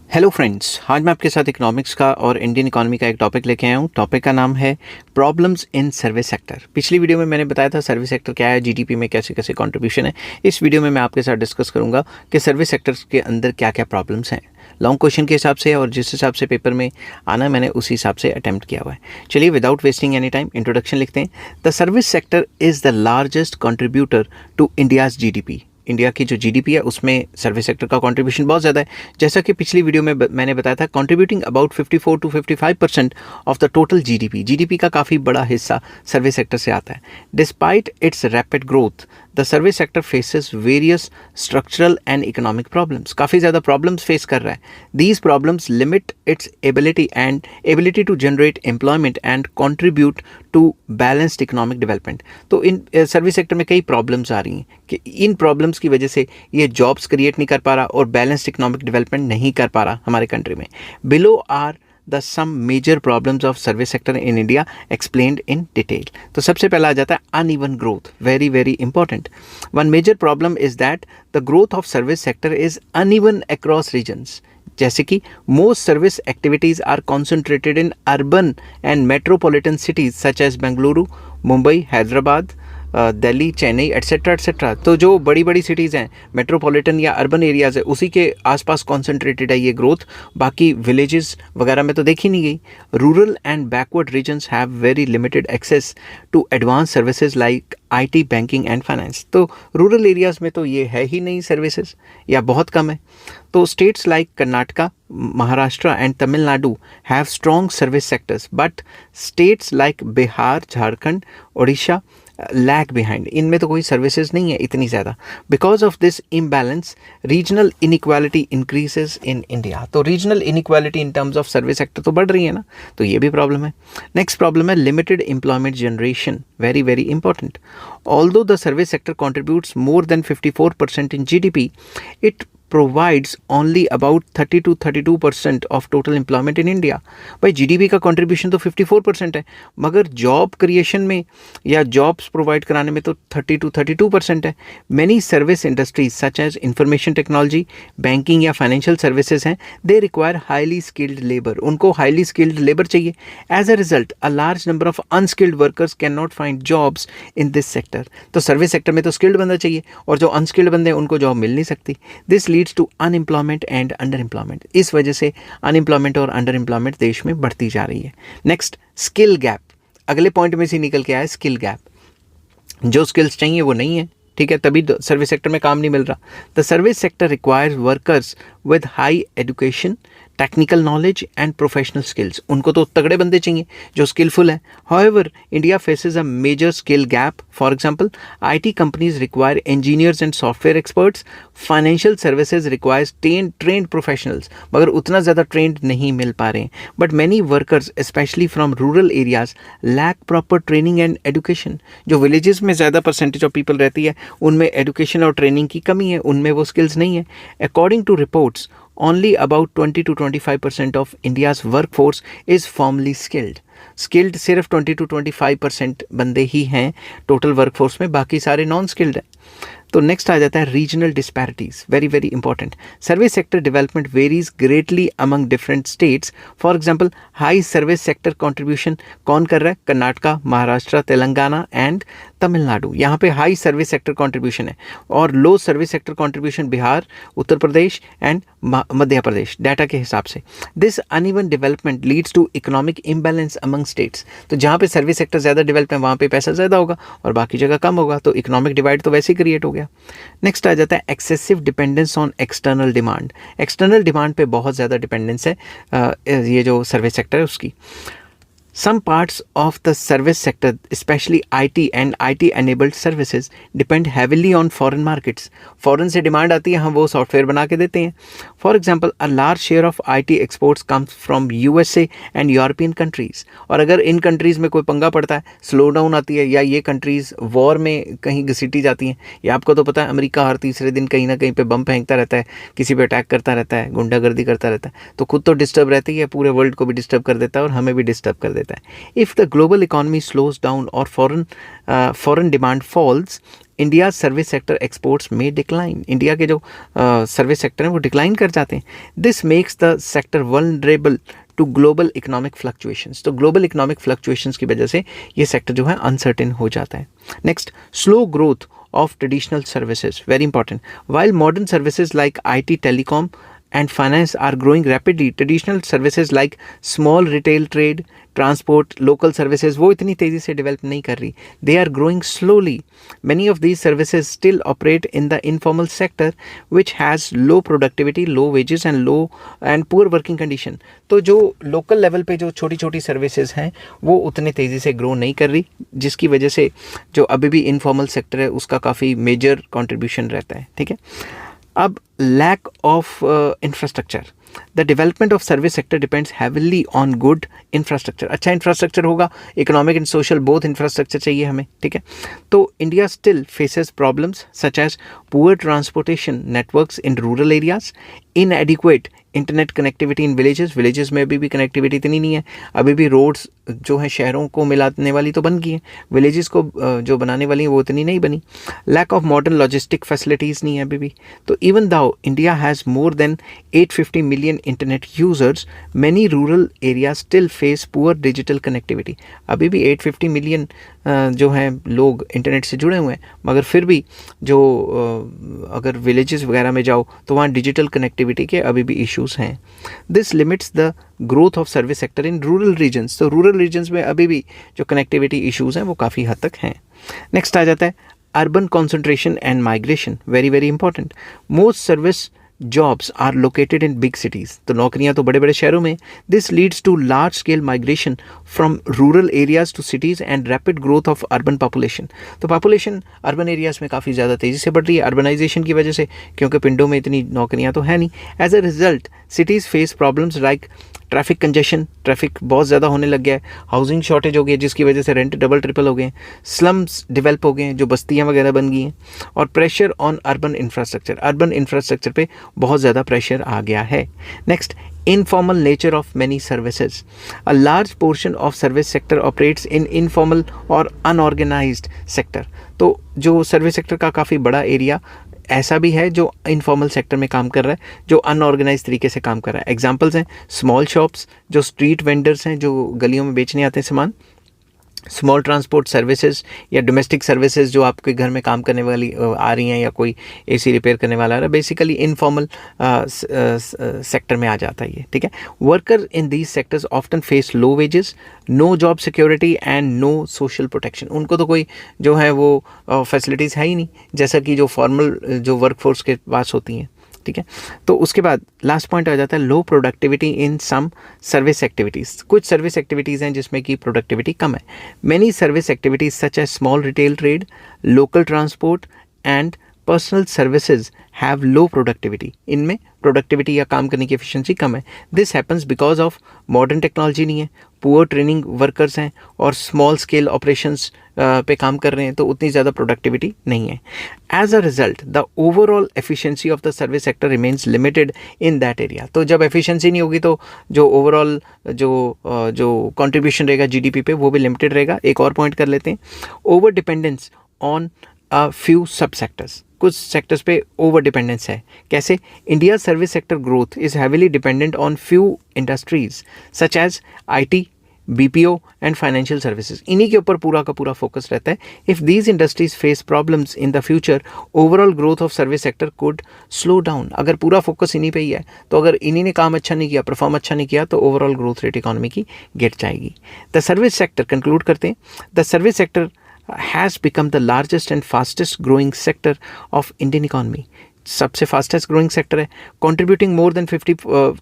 Hello friends, आज मैं आपके साथ इकोनॉमिक्स का और इंडियन इकोनॉमी का एक टॉपिक लेके आया हूँ। टॉपिक का नाम है प्रॉब्लम्स इन सर्विस सेक्टर। पिछली वीडियो में मैंने बताया था सर्विस सेक्टर क्या है, जीडीपी में कैसे कैसे कंट्रीब्यूशन है। इस वीडियो में मैं आपके साथ डिस्कस करूँगा कि सर्विस सेक्टर्स के अंदर क्या क्या प्रॉब्लम्स हैं। लॉन्ग क्वेश्चन के हिसाब से और जिस हिसाब से पेपर में आना है मैंने उसी हिसाब से अटैम्प्ट किया हुआ है। चलिए without wasting any time introduction लिखते हैं। The service sector is the largest contributor to India's GDP. India की जो जीडीपी है उसमें सर्विस सेक्टर का कंट्रीब्यूशन बहुत ज़्यादा है। जैसा कि पिछली वीडियो में मैंने बताया था, contributing about 54 to 55% of the total GDP. GDP का काफ़ी बड़ा हिस्सा सर्विस सेक्टर से आता है। Despite its rapid growth, the service sector faces various structural and economic problems. काफ़ी ज़्यादा प्रॉब्लम्स फेस कर रहा है। These problems limit its ability to generate employment and contribute to balanced economic development. तो इन सर्विस सेक्टर में कई problems आ रही हैं कि इन प्रॉब्लम्स की वजह से ये जॉब्स क्रिएट नहीं कर पा रहा और बैलेंस्ड इकोनॉमिक डेवलपमेंट नहीं कर पा रहा हमारे कंट्री में। Below are the some major problems of service sector in India explained in detail. तो सबसे पहला आ जाता है uneven growth. Very very important. One major problem is that the growth of service sector is uneven across regions. जैसे कि most service activities are concentrated in urban and metropolitan cities such as Bengaluru, Mumbai, Hyderabad, Delhi, Chennai etcetera etcetera. तो जो बड़ी बड़ी cities हैं, metropolitan या urban areas है, उसी के आसपास कॉन्सेंट्रेटेड है ये ग्रोथ। बाकी विलेजेस वगैरह में तो देखी नहीं गई। Rural and backward regions have very limited access to advanced services like IT, banking and finance. तो रूरल एरियाज़ में तो ये है ही नहीं सर्विसेज या बहुत कम है। तो states like Karnataka, Maharashtra and Tamil Nadu have strong service sectors, but states like Bihar, Jharkhand, Orissa lag behind. इनमें तो कोई सर्विसेज नहीं है इतनी ज़्यादा। Because of this imbalance regional inequality increases in India. तो regional inequality in terms of service sector तो बढ़ रही है ना, तो ये भी प्रॉब्लम है। नेक्स्ट प्रॉब्लम है limited employment generation. Very very important. Although the service sector contributes more than 54% in GDP, it provides only about 30 to 32% of total employment in India। भाई जीडीपी का कंट्रीब्यूशन तो 54% है, मगर जॉब क्रिएशन में या jobs provide कराने में तो 30 to 32% है। Many service industries such as information technology, banking या फाइनेंशियल सर्विसेज हैं, they require highly skilled labour. उनको हाईली स्किल्ड लेबर चाहिए। As a result a large number of unskilled workers cannot find jobs in this sector. तो service sector में तो skilled बंदा चाहिए और जो अनस्किल्ड बंदे हैं उनको जॉब मिल नहीं सकती। This leads to unemployment and underemployment. इस वजह से अनएम्प्लॉयमेंट और अंडर एम्प्लॉयमेंट देश में बढ़ती जा रही है। Next, skill gap. अगले पॉइंट में से निकल के आया स्किल गैप। जो स्किल्स चाहिए वो नहीं है, ठीक है, तभी सर्विस सेक्टर में काम नहीं मिल रहा। The service sector requires workers with high education, technical knowledge and professional skills. उनको तो तगड़े बंदे चाहिए जो स्किलफुल है। However India faces a major skill gap. For example IT companies require engineers and software experts, financial services requires trained professionals, मगर उतना ज़्यादा ट्रेंड नहीं मिल पा रहे हैं। But many workers specially from rural areas lack proper training and education. जो villages में ज़्यादा परसेंटेज ऑफ पीपल रहती है उनमें एजुकेशन और ट्रेनिंग की कमी है, उनमें वो स्किल्स नहीं है। According to reports only about 20 to 25% of India's workforce is formally skilled। Skilled सिर्फ 20 to 25% बंदे ही हैं टोटल वर्कफोर्स में, बाकी सारे नॉन स्किल्ड हैं। तो नेक्स्ट आ जाता है regional disparities. Very very important. Service sector development varies greatly among different states. For example high service sector contribution कौन कर रहा है? कर्नाटका, महाराष्ट्र, तेलंगाना एंड तमिलनाडु। यहाँ पे हाई सर्विस सेक्टर कंट्रीब्यूशन है और low service sector contribution Bihar, Uttar Pradesh and Madhya Pradesh data के हिसाब से। This uneven development leads to economic imbalance among states. तो जहाँ पे सर्विस सेक्टर ज़्यादा डेवलप है वहाँ पे पैसा ज़्यादा होगा और बाकी जगह कम होगा, तो इकोनॉमिक डिवाइड तो वैसे ही क्रिएट हो गया। नेक्स्ट आ जाता है excessive dependence on external demand. External demand पे बहुत ज़्यादा डिपेंडेंस है ये जो सर्विस सेक्टर है उसकी। Some parts of the service sector, especially IT and IT-enabled services, depend heavily on foreign markets. Foreign से डिमांड आती है, हम वो सॉफ्टवेयर बना के देते हैं। For example, a large share of IT exports comes from USA and European countries। और अगर इन कंट्रीज़ में कोई पंगा पड़ता है, स्लो डाउन आती है या ये कंट्रीज़ वॉर में कहीं घसीटी जाती हैं, या आपको तो पता है अमेरिका हर तीसरे दिन कहीं ना कहीं पे बम फेंकता रहता है, किसी पे अटैक करता रहता है, गुंडागर्दी करता रहता है, तो खुद तो डिस्टर्ब रहती है, पूरे वर्ल्ड को भी डिस्टर्ब कर देता है और हमें भी डिस्टर्ब कर देता है। देता है। If the global economy slows down और foreign demand falls, India service sector exports में डिक्लाइन। इंडिया के जो सर्विस सेक्टर हैं वो डिक्लाइन कर जाते हैं। This makes the sector vulnerable to global economic fluctuations. तो ग्लोबल इकोनॉमिक फ्लक्चुएशंस की वजह से ये सेक्टर जो है अनसर्टेन हो जाता है। Next, slow growth of traditional services, very important. While modern services like IT, telecom and finance are growing rapidly, traditional services like small retail trade, transport, local services वो इतनी तेज़ी से डेवलप नहीं कर रही. They are growing slowly. Many of these services still operate in the informal sector which has low productivity, low wages and poor working condition. तो जो local level पे जो छोटी छोटी सर्विसेज हैं वो उतनी तेज़ी से ग्रो नहीं कर रही, जिसकी वजह से जो अभी भी इनफॉर्मल सेक्टर है उसका काफ़ी मेजर कंट्रीब्यूशन रहता है. ठीक है. अब lack of infrastructure. The development of service sector depends heavily on good infrastructure. अच्छा इंफ्रास्ट्रक्चर होगा, economic and social both infrastructure चाहिए हमें. ठीक है. तो India still faces problems such as poor transportation networks in rural areas, inadequate internet connectivity in villages में अभी भी कनेक्टिविटी इतनी नहीं है. अभी भी रोड्स जो है शहरों को मिलाने वाली तो बन गई हैं, विलेजेस को जो बनाने वाली हैं वो इतनी नहीं बनी. Lack of modern logistic facilities नहीं है अभी भी. तो even though India has more than 850 million internet users, many rural area still face poor digital connectivity. अभी भी 850 मिलियन जो हैं लोग इंटरनेट से जुड़े हुए हैं, मगर फिर भी जो अगर विलेजेस वगैरह में जाओ तो वहाँ डिजिटल कनेक्टिविटी के अभी भी इश्यूज हैं. This limits the growth of service sector in rural regions. तो रूरल रीजन्स में अभी भी जो कनेक्टिविटी इश्यूज हैं वो काफ़ी हद तक हैं. नेक्स्ट आ जाता है urban concentration and migration. Very very important. Most service jobs are located in big cities. तो नौकरियां तो बड़े बड़े शहरों में. This leads to large scale migration from rural areas to cities and rapid growth of urban population. तो population urban areas में काफ़ी ज़्यादा तेज़ी से बढ़ रही है अर्बनाइजेशन की वजह से, क्योंकि पिंडों में इतनी नौकरियां तो है नहीं. As a result cities face problems like traffic congestion. Traffic बहुत ज़्यादा होने लग गया है. हाउसिंग शॉर्टेज हो गई है जिसकी वजह से रेंट डबल ट्रिपल हो गए हैं. स्लम्स डेवलप हो गए हैं, जो बस्तियां वगैरह बन गई हैं. और pressure on urban infrastructure. Urban infrastructure पे बहुत ज़्यादा प्रेशर आ गया है. Next, informal nature of many services. A large portion of service sector operates in informal or unorganized sector. तो जो सर्विस सेक्टर का काफ़ी बड़ा एरिया ऐसा भी है जो इनफॉर्मल सेक्टर में काम कर रहा है, जो अनऑर्गेनाइज तरीके से काम कर रहा है. एग्जांपल्स हैं स्मॉल शॉप्स, जो स्ट्रीट वेंडर्स हैं जो गलियों में बेचने आते हैं सामान, स्मॉल ट्रांसपोर्ट सर्विसेज या डोमेस्टिक सर्विसेज जो आपके घर में काम करने वाली आ रही हैं, या कोई एसी रिपेयर करने वाला आ रहा है. बेसिकली इनफॉर्मल सेक्टर में आ जाता है ये. ठीक है. Worker in these sectors often face low wages, no job security and no social protection. उनको तो कोई जो है वो फैसिलिटीज़ है ही नहीं, जैसा कि जो फॉर्मल जो वर्कफोर्स के पास होती हैं. ठीक है. तो उसके बाद लास्ट पॉइंट आ जाता है low productivity in some service activities. कुछ सर्विस एक्टिविटीज़ हैं जिसमें कि प्रोडक्टिविटी कम है. Many service activities such as small retail trade, local transport and personal services have low productivity. इनमें प्रोडक्टिविटी या काम करने की एफिशिएंसी कम है. This happens because of modern technology नहीं है, पुअर ट्रेनिंग वर्कर्स हैं और स्मॉल स्केल ऑपरेशंस पे काम कर रहे हैं, तो उतनी ज़्यादा प्रोडक्टिविटी नहीं है. As a result the overall efficiency of the service sector remains limited in that area. तो जब एफिशिएंसी नहीं होगी तो जो ओवरऑल जो कंट्रीब्यूशन रहेगा जीडीपी पे वो भी लिमिटेड रहेगा. एक और पॉइंट कर लेते हैं, over dependence on a few sub sectors. कुछ सेक्टर्स पे ओवर डिपेंडेंस है. कैसे? India service sector growth is heavily dependent on few industries such as IT, BPO and financial services. इन्हीं के ऊपर पूरा का पूरा फोकस रहता है. If these industries face problems in the future, overall growth of service sector could slow down. अगर पूरा फोकस इन्हीं पे ही है, तो अगर इन्हीं ने काम अच्छा नहीं किया, परफॉर्म अच्छा नहीं किया, तो ओवरऑल ग्रोथ रेट इकोनॉमी की गिर जाएगी. द सर्विस सेक्टर, कंक्लूड करते हैं, the service sector has become the largest and fastest growing sector of Indian economy. सबसे फास्टेस्ट ग्रोइंग सेक्टर है, कंट्रीब्यूटिंग मोर देन 50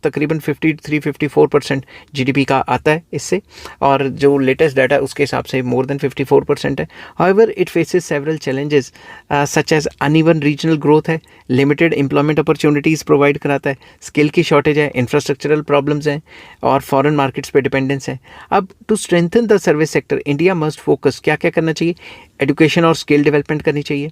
तकरीबन 53-54% जीडीपी का आता है इससे, और जो लेटेस्ट डाटा है उसके हिसाब से मोर देन 54% है. However it faces several challenges such as uneven regional growth है, लिमिटेड एम्प्लॉयमेंट अपॉर्चुनिटीज़ प्रोवाइड कराता है, स्किल की शॉर्टेज है, इंफ्रास्ट्रक्चरल प्रॉब्लम्स हैं और फॉरेन मार्केट्स पे डिपेंडेंस है. अब to strengthen the service sector India must focus. क्या क्या करना चाहिए? एजुकेशन और स्किल डेवलपमेंट करनी चाहिए,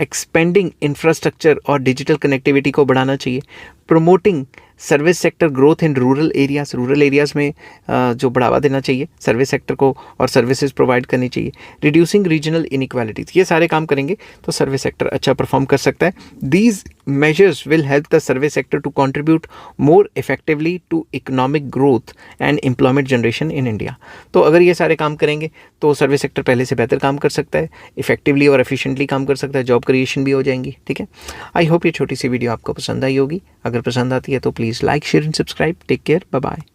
एक्सपेंडिंग इंफ्रास्ट्रक्चर और डिजिटल कनेक्टिविटी को बढ़ाना चाहिए, promoting service sector growth in rural areas में जो बढ़ावा देना चाहिए सर्विस सेक्टर को और सर्विसेज प्रोवाइड करनी चाहिए, रिड्यूसिंग रीजनल इनइक्वालिटीज़, ये सारे काम करेंगे तो सर्विस सेक्टर अच्छा परफॉर्म कर सकता है। These measures will help the service sector to contribute more effectively to economic growth and employment generation in India। तो अगर ये सारे काम करेंगे तो सर्विस सेक्टर पहले से बेहतर काम कर सकता है, इफेक्टिवली और एफिशिएंटली काम कर सकता है, जॉब क्रिएशन भी हो जाएंगी। ठीक है, आई होप ये छोटी सी वीडियो आपको पसंद आई होगी। अगर पसंद आती है तो please like share and subscribe. Take care, bye bye.